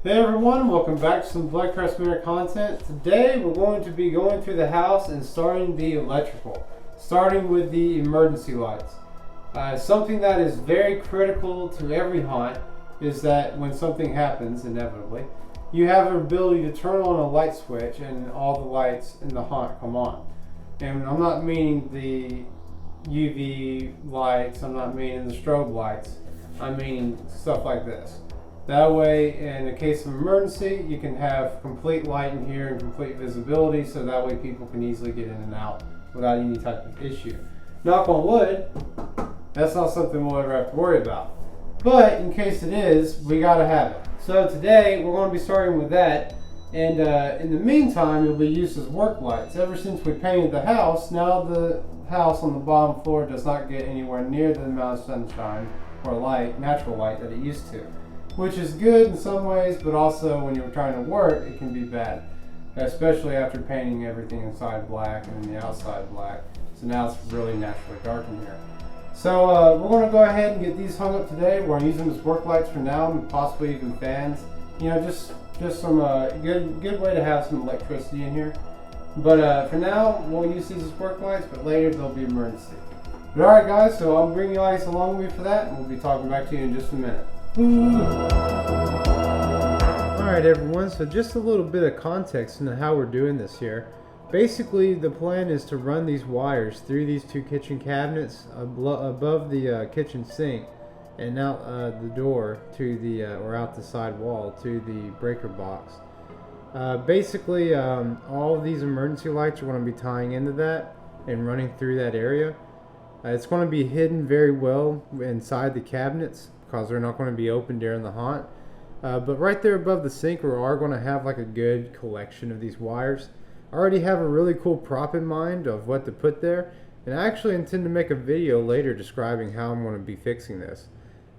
Hey everyone, welcome back to some Blood Crest Manor content. Today we're going to be going through the house and starting the electrical, starting with the emergency lights. Something that is very critical to every haunt is that when something happens, inevitably, you have an ability to turn on a light switch and all the lights in the haunt come on. And I'm not meaning the UV lights, I'm not meaning the strobe lights, I mean stuff like this. That way, in a case of emergency, you can have complete light in here and complete visibility, so that way people can easily get in and out without any type of issue. Knock on wood, that's not something we'll ever have to worry about. But in case it is, we gotta have it. So today, we're going to be starting with that. And in the meantime, it'll be used as work lights. Ever since we painted the house, now the house on the bottom floor does not get anywhere near the amount of sunshine or light, natural light, that it used to. Which is good in some ways, but also when you're trying to work, it can be bad. Especially after painting everything inside black and the outside black. So now it's really naturally dark in here. So we're going to go ahead and get these hung up today. We're going to use them as work lights for now, and possibly even fans. You know, just some good way to have some electricity in here. But for now, we'll use these as work lights, but later they'll be emergency. But alright guys, so I'll bring you guys along with me for that, and we'll be talking back to you in just a minute. Alright everyone, so just a little bit of context into how we're doing this here. Basically the plan is to run these wires through these two kitchen cabinets above the kitchen sink and out the door to the or out the side wall to the breaker box. Basically all of these emergency lights are going to be tying into that and running through that area. It's going to be hidden very well inside the cabinets, because they're not going to be open during the haunt. But right there above the sink, we are going to have like a good collection of these wires. I already have a really cool prop in mind of what to put there, and I actually intend to make a video later describing how I'm going to be fixing this.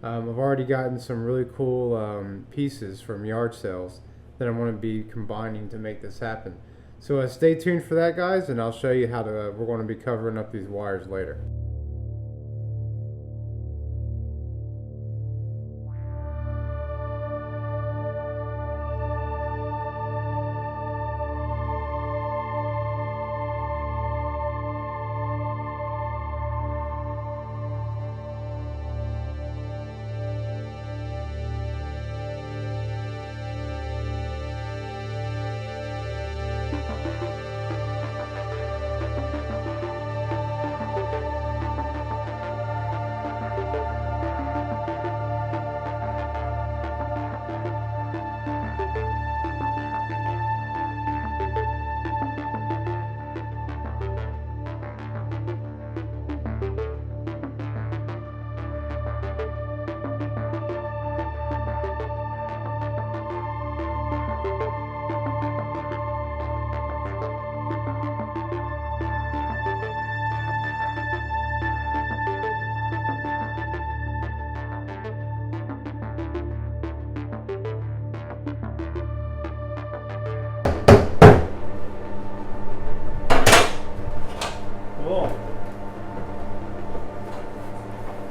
I've already gotten some really cool pieces from yard sales that I'm going to be combining to make this happen. So stay tuned for that guys, and I'll show you how we're going to be covering up these wires later.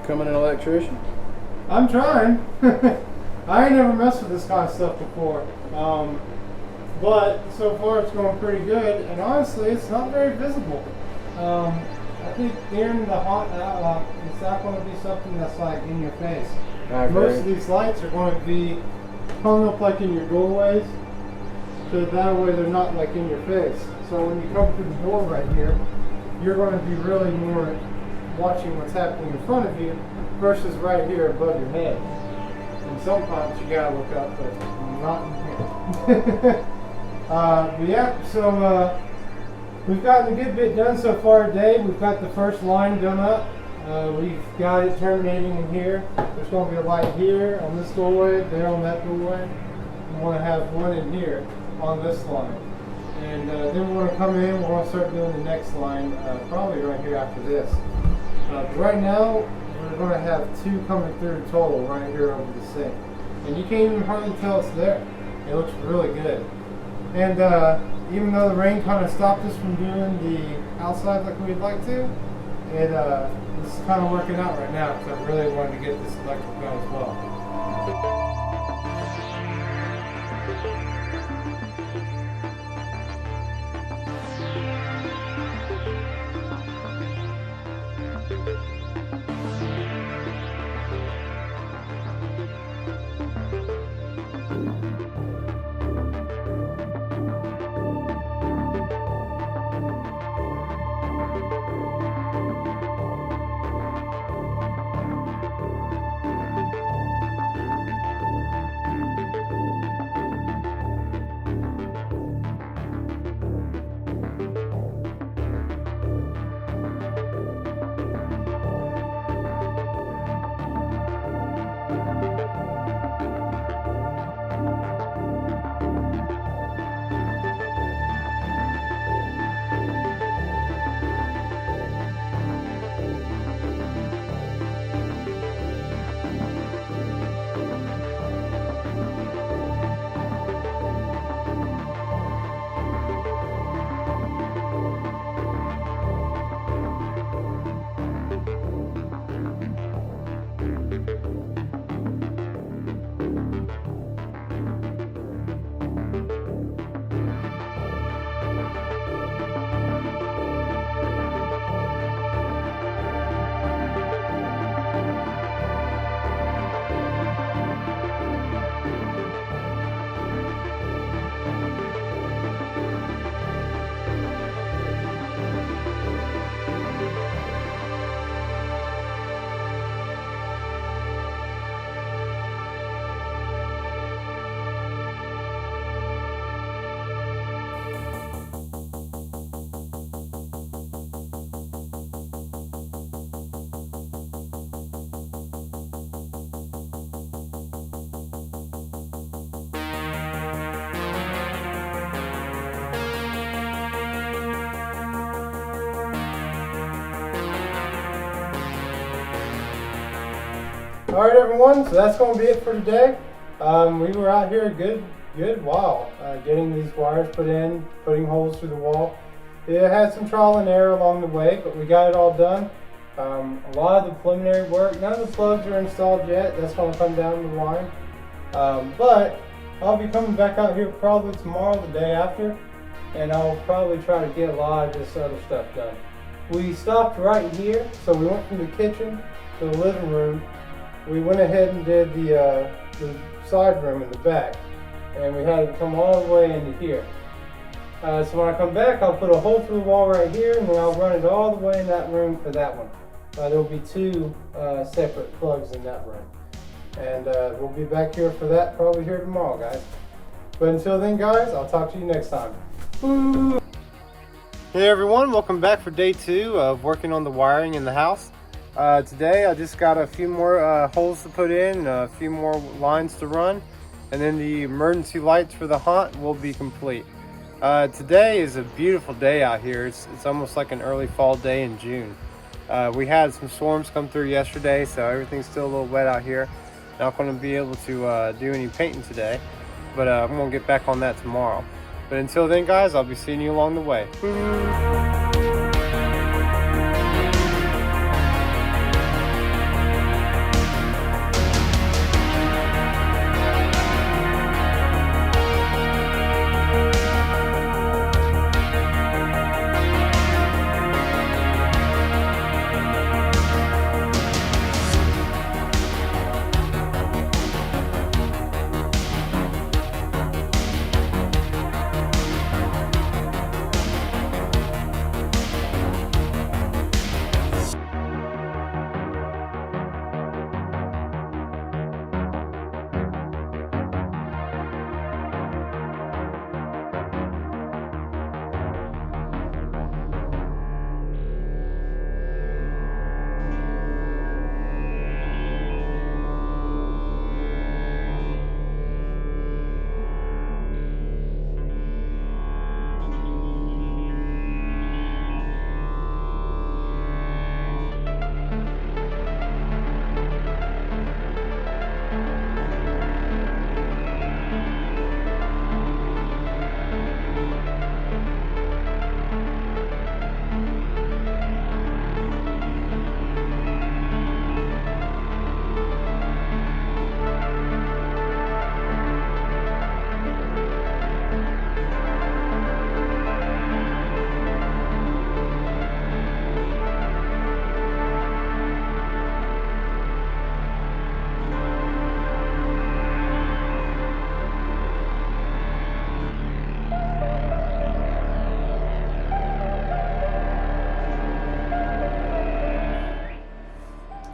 Becoming an electrician? I'm trying. I ain't never messed with this kind of stuff before. But so far it's going pretty good, and honestly it's not very visible. I think during the haunt it's not going to be something that's like in your face. Most of these lights are going to be hung up like in your doorways, so that way they're not like in your face. So when you come through the door right here, you're going to be really more watching what's happening in front of you versus right here above your head. And sometimes you gotta look up, but not in here. But yeah, so we've gotten a good bit done so far today. We've got the first line done up. We've got it terminating in here. There's going to be a light here on this doorway, there on that doorway. We want to have one in here on this line. And then we're going to come in, we're going to start doing the next line, probably right here after this. Right now, we're going to have two coming through total right here over the sink. And you can't even hardly tell it's there. It looks really good. And even though the rain kind of stopped us from doing the outside like we'd like to, this is kind of working out right now because I really wanted to get this electric going as well. Alright everyone, so that's going to be it for today. We were out here a good while getting these wires put in, putting holes through the wall. It had some trial and error along the way, but we got it all done. A lot of the preliminary work, none of the plugs are installed yet. That's going to come down the line. But I'll be coming back out here probably tomorrow, the day after, and I'll probably try to get a lot of this other stuff done. We stopped right here, so we went from the kitchen to the living room. We went ahead and did the side room in the back, and we had it come all the way into here. So when I come back, I'll put a hole through the wall right here, and then I'll run it all the way in that room for that one. There will be two separate plugs in that room. And we'll be back here for that probably here tomorrow, guys. But until then, guys, I'll talk to you next time. Woo! Hey everyone, welcome back for day 2 of working on the wiring in the house. Today I just got a few more holes to put in, a few more lines to run, and then the emergency lights for the haunt will be complete. Today is a beautiful day out here. It's almost like an early fall day in June. We had some storms come through yesterday, so everything's still a little wet out here. Not going to be able to do any painting today, but I'm going to get back on that tomorrow. But until then, guys, I'll be seeing you along the way.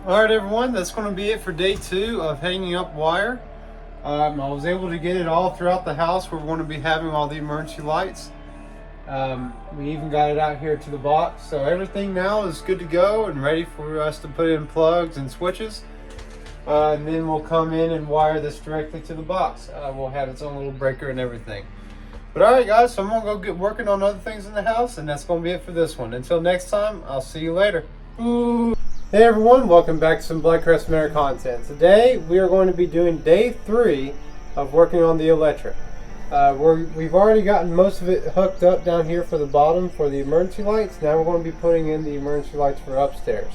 Alright everyone, that's going to be it for day 2 of hanging up wire. I was able to get it all throughout the house. We're going to be having all the emergency lights. We even got it out here to the box. So everything now is good to go and ready for us to put in plugs and switches. And then we'll come in and wire this directly to the box. We'll have its own little breaker and everything. But alright guys, so I'm going to go get working on other things in the house, and that's going to be it for this one. Until next time, I'll see you later. Ooh. Hey everyone, welcome back to some Blood Crest Manor content. Today we are going to be doing day 3 of working on the electric. We've already gotten most of it hooked up down here for the bottom for the emergency lights. Now we're going to be putting in the emergency lights for upstairs.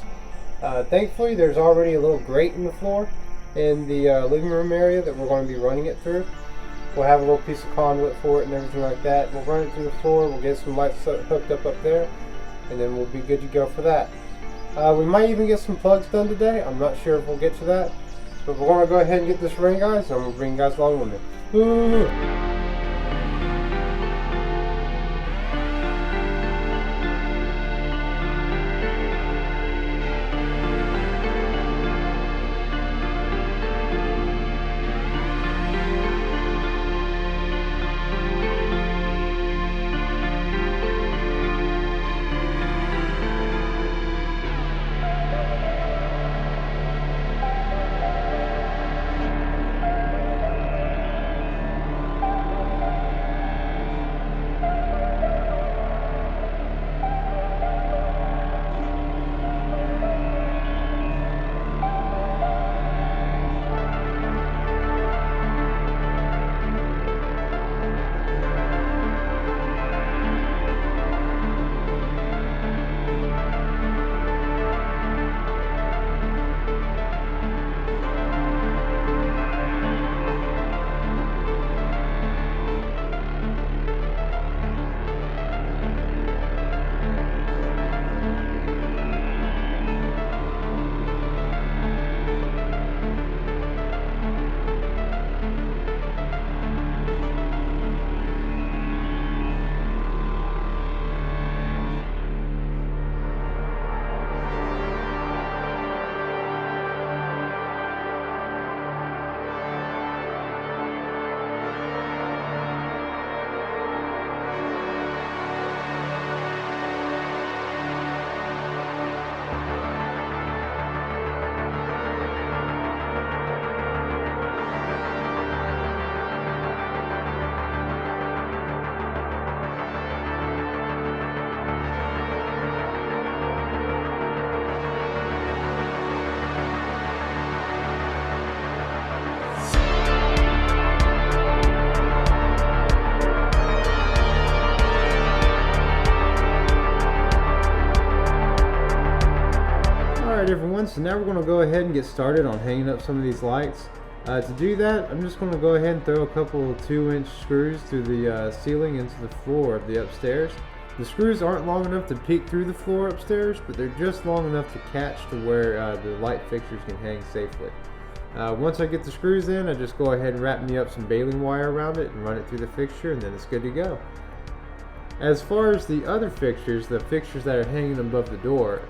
Thankfully there's already a little grate in the floor in the living room area that we're going to be running it through. We'll have a little piece of conduit for it and everything like that. We'll run it through the floor, we'll get some lights hooked up there, and then we'll be good to go for that. We might even get some plugs done today. I'm not sure if we'll get to that. But we're going to go ahead and get this running, guys. And I'm going to bring you guys along with me. Woo! Alright everyone, so now we're going to go ahead and get started on hanging up some of these lights. To do that, I'm just going to go ahead and throw a couple 2-inch screws through the ceiling into the floor of the upstairs. The screws aren't long enough to peek through the floor upstairs, but they're just long enough to catch to where the light fixtures can hang safely. Once I get the screws in, I just go ahead and wrap me up some baling wire around it and run it through the fixture, and then it's good to go. As far as the other fixtures, the fixtures that are hanging above the door,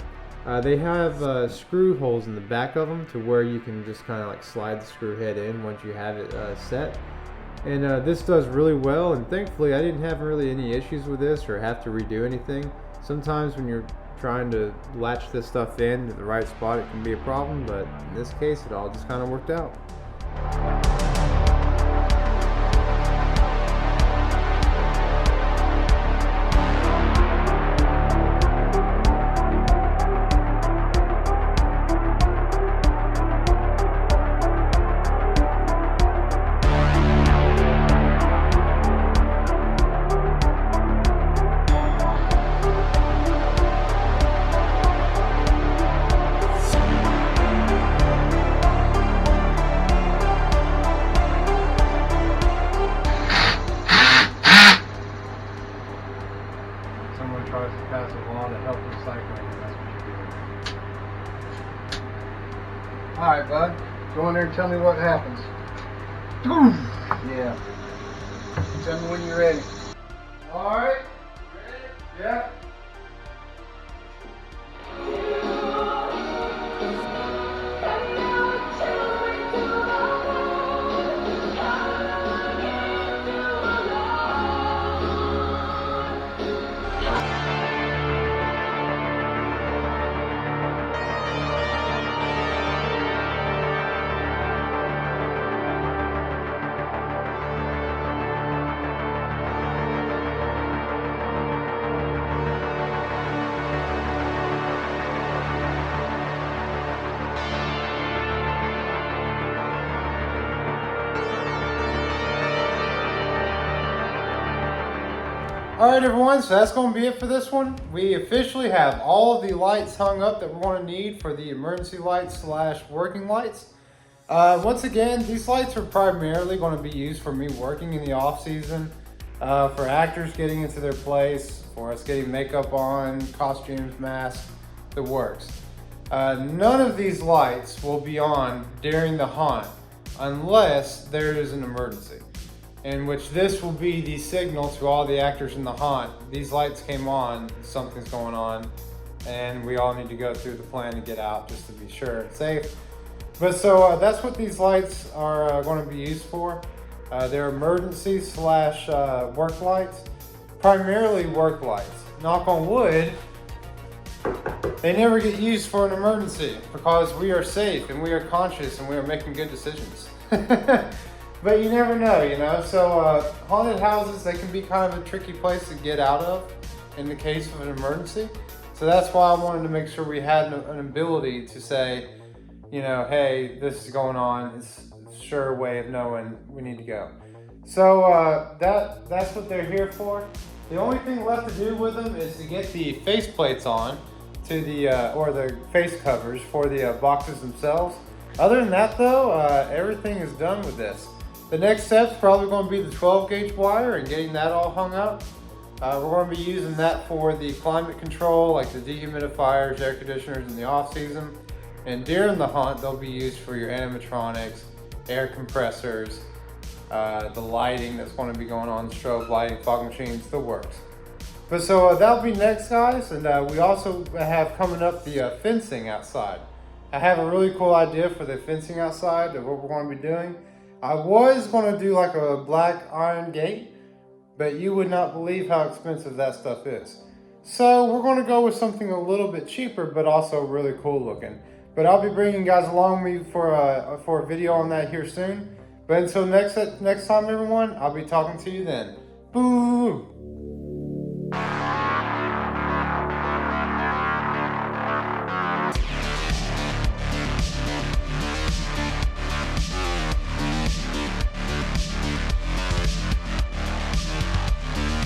they have screw holes in the back of them to where you can just kind of like slide the screw head in once you have it set. And this does really well, and thankfully I didn't have really any issues with this or have to redo anything. Sometimes when you're trying to latch this stuff in to the right spot, it can be a problem, but in this case it all just kind of worked out. Someone tries to pass a law to help recycling, and that's what you're doing. Alright, bud. Go in there and tell me what happens. Yeah. Tell me when you're ready. Alright, ready? Yeah. Alright everyone, so that's going to be it for this one. We officially have all of the lights hung up that we're going to need for the emergency lights / working lights. Once again, these lights are primarily going to be used for me working in the off season, for actors getting into their place, for us getting makeup on, costumes, masks, the works. None of these lights will be on during the haunt unless there is an emergency, in which this will be the signal to all the actors in the haunt. These lights came on, something's going on, and we all need to go through the plan to get out just to be sure it's safe. But so that's what these lights are going to be used for. They're emergency / work lights, primarily work lights. Knock on wood, they never get used for an emergency because we are safe and we are conscious and we are making good decisions. But you never know, you know. So haunted houses, they can be kind of a tricky place to get out of in the case of an emergency. So that's why I wanted to make sure we had an ability to say, you know, hey, this is going on. It's a sure way of knowing we need to go. So that's what they're here for. The only thing left to do with them is to get the face plates on to the or the face covers for the boxes themselves. Other than that though, everything is done with this. The next step's probably going to be the 12 gauge wire and getting that all hung up. We're going to be using that for the climate control, like the dehumidifiers, air conditioners in the off season. And during the haunt, they'll be used for your animatronics, air compressors, the lighting that's going to be going on, strobe lighting, fog machines, the works. But so that'll be next, guys. And we also have coming up the fencing outside. I have a really cool idea for the fencing outside of what we're going to be doing. I was going to do like a black iron gate, but you would not believe how expensive that stuff is. So we're going to go with something a little bit cheaper, but also really cool looking. But I'll be bringing you guys along with me for a video on that here soon. But until next time, everyone, I'll be talking to you then. Boo!